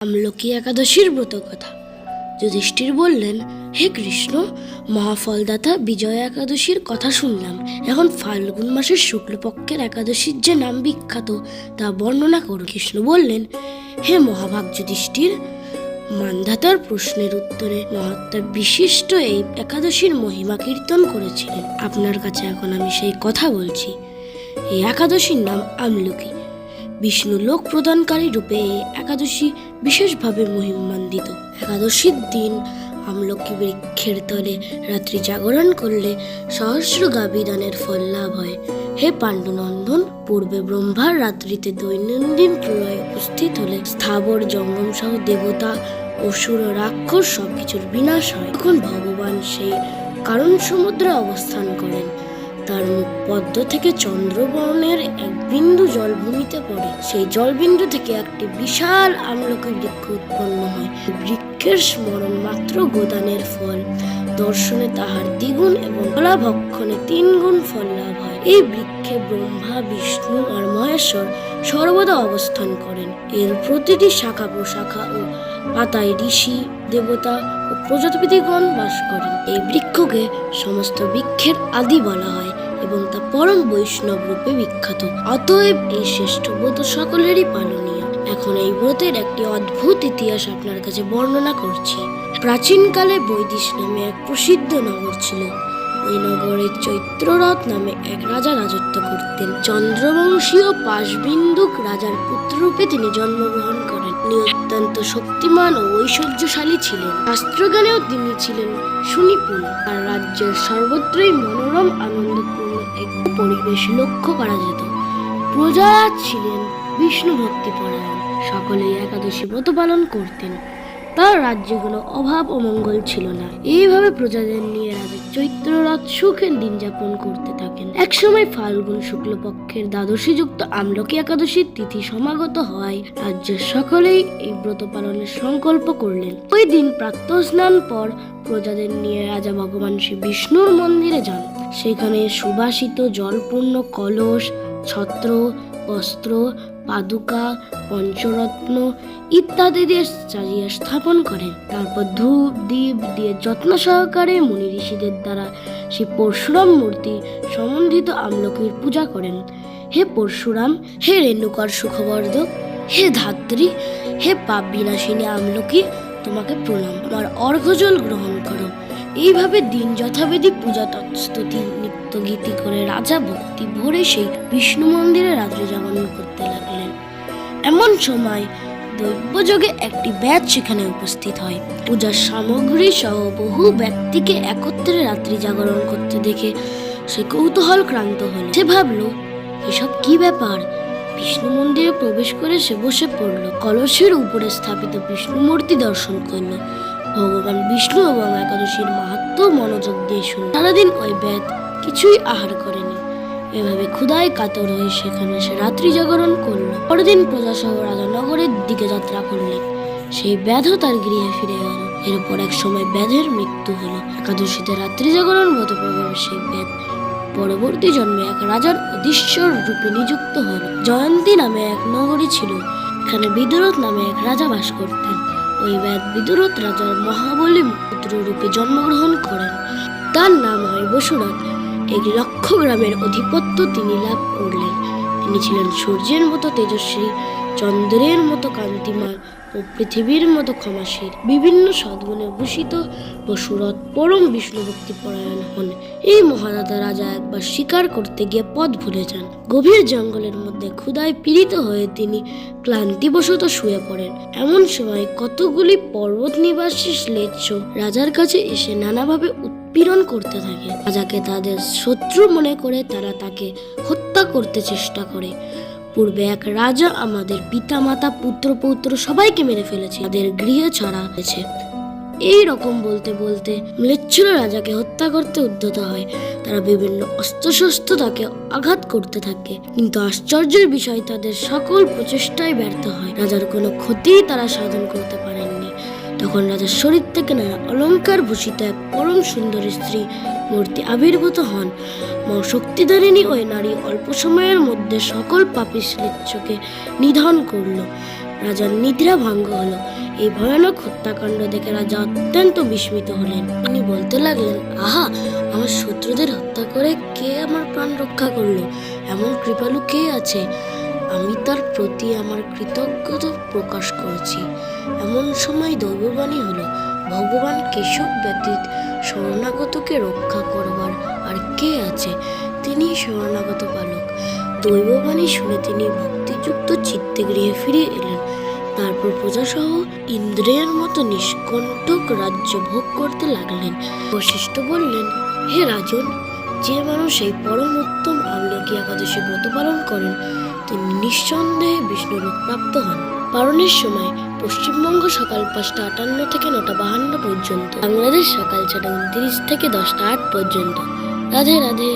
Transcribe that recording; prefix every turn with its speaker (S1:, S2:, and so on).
S1: আমলকি একাদশীর ব্রত কথা। যুধিষ্ঠির বললেন, হে কৃষ্ণ, মহাফলদাতা বিজয়া একাদশীর কথা শুনলাম। এখন ফাল্গুন মাসের শুক্লপক্ষের একাদশীর যে নাম বিখ্যাত তা বর্ণনা করুন। কৃষ্ণ বললেন, হে মহাভাগ যুধিষ্ঠির, মান্ধাতার প্রশ্নের উত্তরে মহাত্মা বিশিষ্ট এই একাদশীর মহিমা কীর্তন করেছিলেন। আপনার কাছে এখন আমি সেই কথা বলছি। এই একাদশীর নাম আমলকি। বিষ্ণু লোক প্রদানকারী রূপে এই একাদশী বিশেষভাবে মহিমান্বিত। একাদশীর দিন আমলকি বৃক্ষের তলে রাত্রি জাগরণ করলে সহস্র গাভী দানের ফল লাভ হয়। হে পাণ্ডুনন্দন, পূর্বে ব্রহ্মার রাত্রিতে দৈনন্দিন প্রলয় উপস্থিত হলে স্থাবর জঙ্গম সহ দেবতা, অসুর, রাক্ষস সবকিছুর বিনাশ হয়। তখন ভগবান সেই কারণ সমুদ্রে অবস্থান করেন। তার মুখ পদ্ম থেকে চন্দ্রবর্ণের এক বিন্দু জল ভূমিতে পড়ে। সেই জলবিন্দু থেকে একটি বিশাল আমলকি বৃক্ষ উৎপন্ন হয়। বৃক্ষের স্মরণ মাত্র গোদানের ফল, দর্শনে তাহার দ্বিগুণ এবং ফলাভক্ষণে 3 গুণ ফল লাভ হয়। এই বৃক্ষে ব্রহ্মা, বিষ্ণু আর মহেশ্বর সর্বদা অবস্থান করেন। এর প্রতিটি শাখা প্রশাখা ও পাতায় ঋষি, দেবতা ও প্রজাপতিগণ বাস করেন। এই বৃক্ষকে সমস্ত বৃক্ষের আদি বলা হয় এবং তা পরম বৈষ্ণব রূপে বিখ্যাত। অতএব এই শ্রেষ্ঠ ব্রত সকলেরই পালনীয়। এখন এই ব্রতের একটি অদ্ভুত ইতিহাস আপনার কাছে বর্ণনা করছি। প্রাচীনকালে বৈদিশ নামে এক প্রসিদ্ধ নগর ছিল। ওই নগরে চৈত্ররথ নামে এক রাজা রাজত্ব করতেন। চন্দ্রবংশীয় পাশবিন্দুক রাজার পুত্ররূপে তিনি জন্মগ্রহণ করেন। তিনি অত্যন্ত শক্তিমান ও ঐশ্বর্যশালী ছিলেন। শাস্ত্রজ্ঞানেও তিনি ছিলেন সুনিপুণ। আর রাজ্যের সর্বত্রই মনোরম আনন্দপূর্ণ এক পরিবেশ লক্ষ্য করা যেত। প্রজা ছিলেন বিষ্ণু ভক্তি পরায়ণ। সকলেই একাদশী ব্রত পালন করতেন। তার রাজ্যে কোনো অভাব ও মঙ্গল ছিল না। এইভাবে প্রজাদের নিয়ে রাজা চৈত্ররথ সুখের দিন যাপন করতে থাকেন। একসময় ফাল্গুন শুক্লপক্ষের দ্বাদশী যুক্ত আমলকি একাদশীর তিথি সমাগত হয়। রাজ্যের সকলেই এই ব্রত পালনের সংকল্প করলেন। ওই দিন প্রাতঃ স্নান পর প্রজাদের নিয়ে রাজা ভগবান শ্রী বিষ্ণুর মন্দিরে যান। সেখানে সুবাসিত জলপূর্ণ কলস, ছত্র, বস্ত্র, পাদুকা, পঞ্চরত্ন ইত্যাদি দিয়ে সাজিয়ে স্থাপন করেন। তারপর ধূপ দীপ দিয়ে যত্ন সহকারে মুনি ঋষিদের দ্বারা সেই পরশুরাম মূর্তি সম্বন্ধিত আমলকির পূজা করেন। হে পরশুরাম, হে রেণুকার সুখবর্ধক, হে ধাত্রী, হে পাপ বিনাশিনী আমলকি, তোমাকে প্রণাম। আমার অর্ঘ্যজল গ্রহণ করো। এইভাবে দিন যথাবিধি পূজা তৎস্তুতি নিত্য গীতি করে রাজা ভক্তি ভরে সেই বিষ্ণু মন্দিরে রাত্রি জাগরণ করতে লাগলেন। এমন সময় দৈবযোগে একটি ব্যাধ সেখানে উপস্থিত হয়। পূজার সামগ্রী সহ বহু ব্যক্তিকে একত্রে রাত্রি জাগরণ করতে দেখে সে কৌতূহল ক্রান্ত হল। সে ভাবল, এসব কি ব্যাপার? বিষ্ণু মন্দিরে প্রবেশ করে সে বসে পড়ল। কলসের উপরে স্থাপিত বিষ্ণু মূর্তি দর্শন করল। ভগবান বিষ্ণু এবং একাদশীর মাহাত্ম্য মনোযোগ দিয়ে শুনল। সারাদিন ওই ব্যাধ কিছুই আহার করেনি। এভাবে ক্ষুধায় কাতর হয়ে সেখানে সে রাত্রি জাগরণ করলো। পরদিন প্রজাসহ রাজা নগরের দিকে যাত্রা করলেন। সেই ব্যাধও তার গৃহে ফিরে গেল। এরপর এক সময় ব্যাধের মৃত্যু হলো। একাদশীতে রাত্রি জাগরণ ব্রত প্রভাবে সেই ব্যাধ পরবর্তী জন্মে এক রাজার অধীশ্বর রূপে নিযুক্ত হল। জয়ন্তী নামে এক নগরী ছিল। এখানে বিদুরথ নামে এক রাজা বাস করতেন। ওই ব্যাধ বিদুরথ রাজার মহাবলী পুত্র রূপে জন্মগ্রহণ করেন। তার নাম হয় বসুরথ। এই 1,00,000 গ্রামের অধিপত্য তিনি লাভ করলেন। তিনি ছিলেন সূর্যের মতো তেজস্বী, চন্দ্রের মতো কান্তিমান ও পৃথিবীর মতো ক্ষমাশীল। বিভিন্ন সদ্গুণে ভূষিত বসুরথ পরম বিষ্ণু ভক্তি পরায়ণ হন। এই মহাদাতা রাজা একবার শিকার করতে গিয়ে পথ ভুলে যান। গভীর জঙ্গলের মধ্যে ক্ষুধায় পীড়িত হয়ে তিনি ক্লান্তিবশত শুয়ে পড়েন। এমন সময় কতগুলি পর্বত নিবাসী শ্লেষ্য রাজার কাছে এসে নানাভাবে পীড়ন করতে থাকে। রাজাকে তাদের শত্রু মনে করে তারা তাকে হত্যা করতে চেষ্টা করে। পূর্বে এক রাজা আমাদের পিতা মাতা পুত্র পৌত্র সবাইকে মেরে ফেলেছে, তাদের গৃহে ছাড়া হয়েছে। এই রকম বলতে বলতে ম্লেচ্ছরা রাজাকে হত্যা করতে উদ্যত হয়। তারা বিভিন্ন অস্ত্রশস্ত্র তাকে আঘাত করতে থাকে, কিন্তু আশ্চর্যের বিষয় তাদের সকল প্রচেষ্টায় ব্যর্থ হয়। রাজার কোনো ক্ষতি তারা সাধন করতে পারেননি। তখন রাজার শরীর থেকে নানা অলঙ্কার ভূষিত এক পরম সুন্দরী স্ত্রী মূর্তি আবির্ভূত হন। মা শক্তিধারিণী ওই নারী অল্প সময়ের মধ্যে সকল পাপী শ্লেচ্ছকে নিধন করল। রাজার নিদ্রা ভঙ্গ হলো। এই ভয়ানক হত্যাকাণ্ড দেখে রাজা অত্যন্ত বিস্মিত হলেন। তিনি বলতে লাগলেন, আহা, আমার শত্রুদের হত্যা করে কে আমার প্রাণ রক্ষা করলো? এমন কৃপালু কে আছে? আমি তার প্রতি আমার কৃতজ্ঞতা প্রকাশ করছি। এমন সময় দৈববাণী হলো, ভগবান কেশব ব্যতীত শরণাগতকে রক্ষা করবার আর কে আছে? তিনি শরণাগত পালক। দৈববাণী শুনে তিনি ভক্তিযুক্ত চিত্তে গৃহে ফিরে এলেন। তারপর প্রজাসহ ইন্দ্রের মতো নিষ্কণ্টক রাজ্য ভোগ করতে লাগলেন। বশিষ্ঠ বললেন, হে রাজন, যে মানুষ এই পরম উত্তম আমলকি একাদশী ব্রত পালন করেন তিনি নিঃসন্দেহে বিষ্ণুলোক প্রাপ্ত হন। পালনের সময় পশ্চিমবঙ্গ সকাল 5:58 থেকে 9:52 পর্যন্ত, বাংলাদেশ সকাল 6:29 থেকে 10:08 পর্যন্ত। রাধে রাধে।